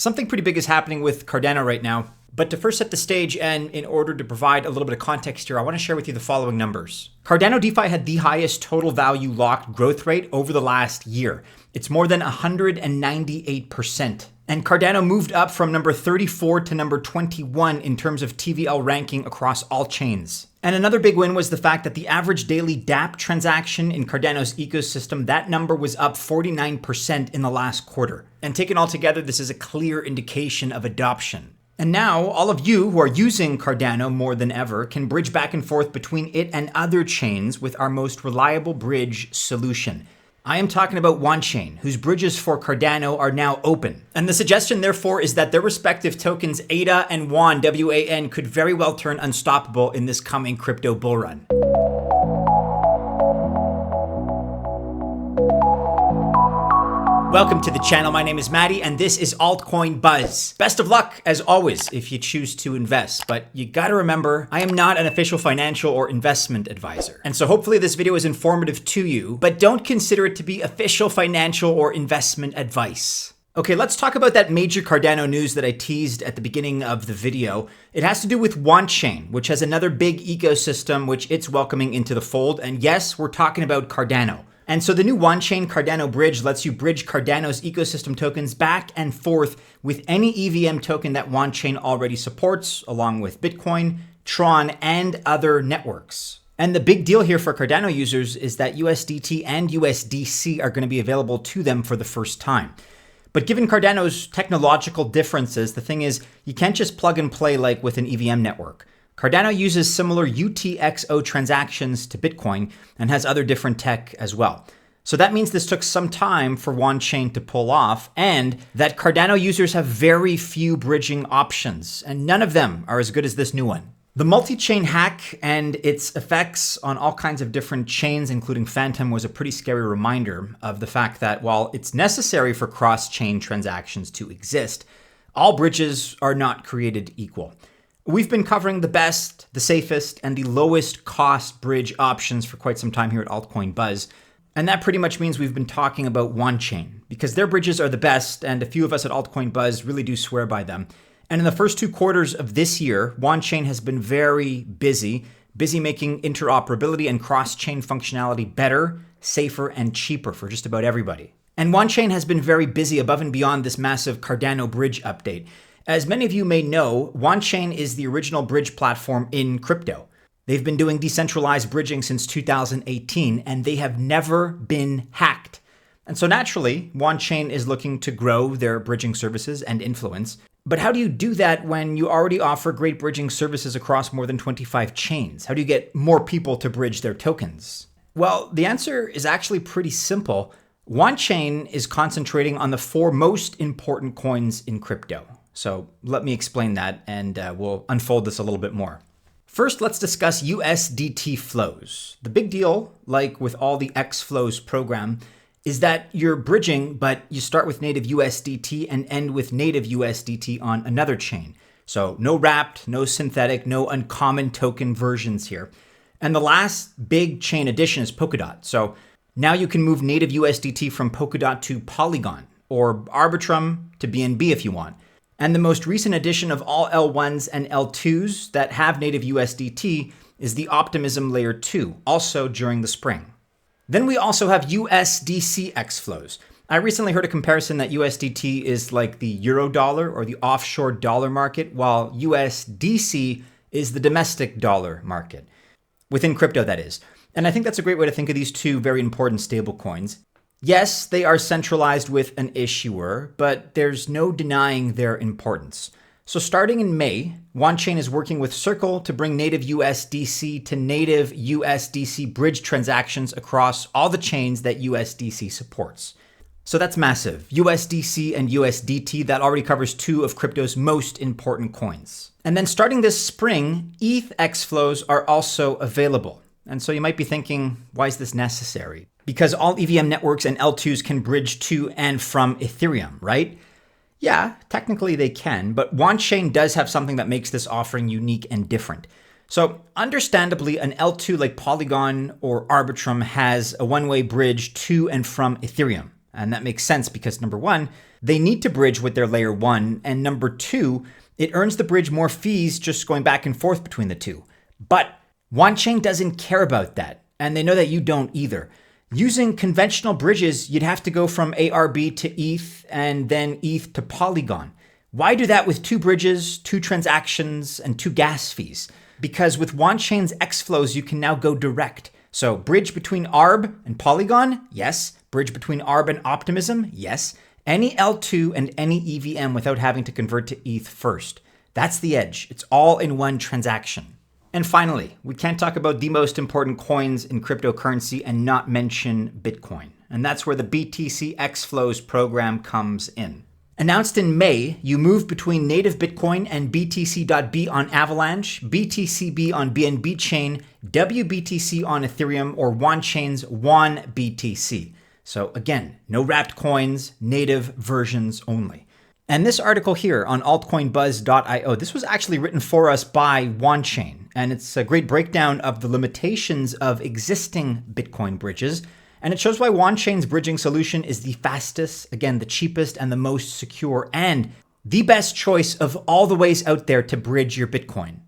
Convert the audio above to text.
Something pretty big is happening with Cardano right now. But to first set the stage, and in order to provide a little bit of context here, I want to share with you the following numbers. Cardano DeFi had the highest total value locked growth rate over the last year. It's more than 198%. And Cardano moved up from number 34 to number 21 in terms of TVL ranking across all chains. And another big win was the fact that the average daily dApp transaction in Cardano's ecosystem, that number was up 49% in the last quarter. And taken all together, this is a clear indication of adoption. And now, all of you who are using Cardano more than ever can bridge back and forth between it and other chains with our most reliable bridge solution. I am talking about Wanchain, whose bridges for Cardano are now open. And the suggestion, therefore, is that their respective tokens, ADA and WAN, W-A-N, could very well turn unstoppable in this coming crypto bull run. Welcome to the channel. My name is Maddie, and this is Altcoin Buzz. Best of luck, as always, if you choose to invest. But you gotta remember, I am not an official financial or investment advisor. And so hopefully this video is informative to you, but don't consider it to be official financial or investment advice. Okay, let's talk about that major Cardano news that I teased at the beginning of the video. It has to do with Wanchain, which has another big ecosystem which it's welcoming into the fold. And yes, we're talking about Cardano. And so the new Wanchain Cardano bridge lets you bridge Cardano's ecosystem tokens back and forth with any EVM token that Wanchain already supports, along with Bitcoin, Tron, and other networks. And the big deal here for Cardano users is that USDT and USDC are going to be available to them for the first time. But given Cardano's technological differences, the thing is, you can't just plug and play like with an EVM network. Cardano uses similar UTXO transactions to Bitcoin and has other different tech as well. So that means this took some time for Wanchain to pull off, and that Cardano users have very few bridging options, and none of them are as good as this new one. The multi-chain hack and its effects on all kinds of different chains, including Phantom, was a pretty scary reminder of the fact that while it's necessary for cross-chain transactions to exist, all bridges are not created equal. We've been covering the best, the safest, and the lowest cost bridge options for quite some time here at Altcoin Buzz. And that pretty much means we've been talking about Wanchain, because their bridges are the best, and a few of us at Altcoin Buzz really do swear by them. And in the first 2 quarters of this year, Wanchain has been very busy making interoperability and cross-chain functionality better, safer, and cheaper for just about everybody. And Wanchain has been very busy above and beyond this massive Cardano bridge update. As many of you may know, Wanchain is the original bridge platform in crypto. They've been doing decentralized bridging since 2018, and they have never been hacked. And so naturally, Wanchain is looking to grow their bridging services and influence. But how do you do that when you already offer great bridging services across more than 25 chains? How do you get more people to bridge their tokens? Well, the answer is actually pretty simple. Wanchain is concentrating on the 4 most important coins in crypto. So let me explain that, and we'll unfold this a little bit more. First, let's discuss USDT flows. The big deal, like with all the XFlows program, is that you're bridging, but you start with native USDT and end with native USDT on another chain. So no wrapped, no synthetic, no uncommon token versions here. And the last big chain addition is Polkadot. So now you can move native USDT from Polkadot to Polygon, or Arbitrum to BNB if you want. And the most recent addition of all L1s and L2s that have native USDT is the Optimism Layer 2, also during the spring. Then we also have USDC XFlows. I recently heard a comparison that USDT is like the euro dollar or the offshore dollar market, while USDC is the domestic dollar market. Within crypto, that is. And I think that's a great way to think of these two very important stablecoins. Yes, they are centralized with an issuer, but there's no denying their importance. So starting in May, Wanchain is working with Circle to bring native USDC to native USDC bridge transactions across all the chains that USDC supports. So that's massive. USDC and USDT, that already covers 2 of crypto's most important coins. And then starting this spring, ETH XFlows are also available. And so you might be thinking, why is this necessary? Because all EVM networks and L2s can bridge to and from Ethereum, right? Yeah, technically they can, but Wanchain does have something that makes this offering unique and different. So understandably, an L2 like Polygon or Arbitrum has a one-way bridge to and from Ethereum. And that makes sense because number one, They need to bridge with their layer 1, and number 2, it earns the bridge more fees just going back and forth between the two. But Wanchain doesn't care about that, and they know that you don't either. Using conventional bridges, you'd have to go from ARB to ETH and then ETH to Polygon. Why do that with 2 bridges, 2 transactions, and 2 gas fees? Because with Wanchain's XFlows, you can now go direct. So bridge between ARB and Polygon, yes. Bridge between ARB and Optimism, yes. Any L2 and any EVM without having to convert to ETH first. That's the edge. It's all in one transaction. And finally, we can't talk about the most important coins in cryptocurrency and not mention Bitcoin. And that's where the BTC XFlows program comes in. Announced in May, you move between native Bitcoin and BTC.B on Avalanche, BTCB on BNB chain, WBTC on Ethereum, or Wanchain's WanBTC. So again, no wrapped coins, native versions only. And this article here on altcoinbuzz.io, this was actually written for us by Wanchain, and it's a great breakdown of the limitations of existing Bitcoin bridges, and it shows why Wanchain's bridging solution is the fastest, again, the cheapest and the most secure, and the best choice of all the ways out there to bridge your Bitcoin.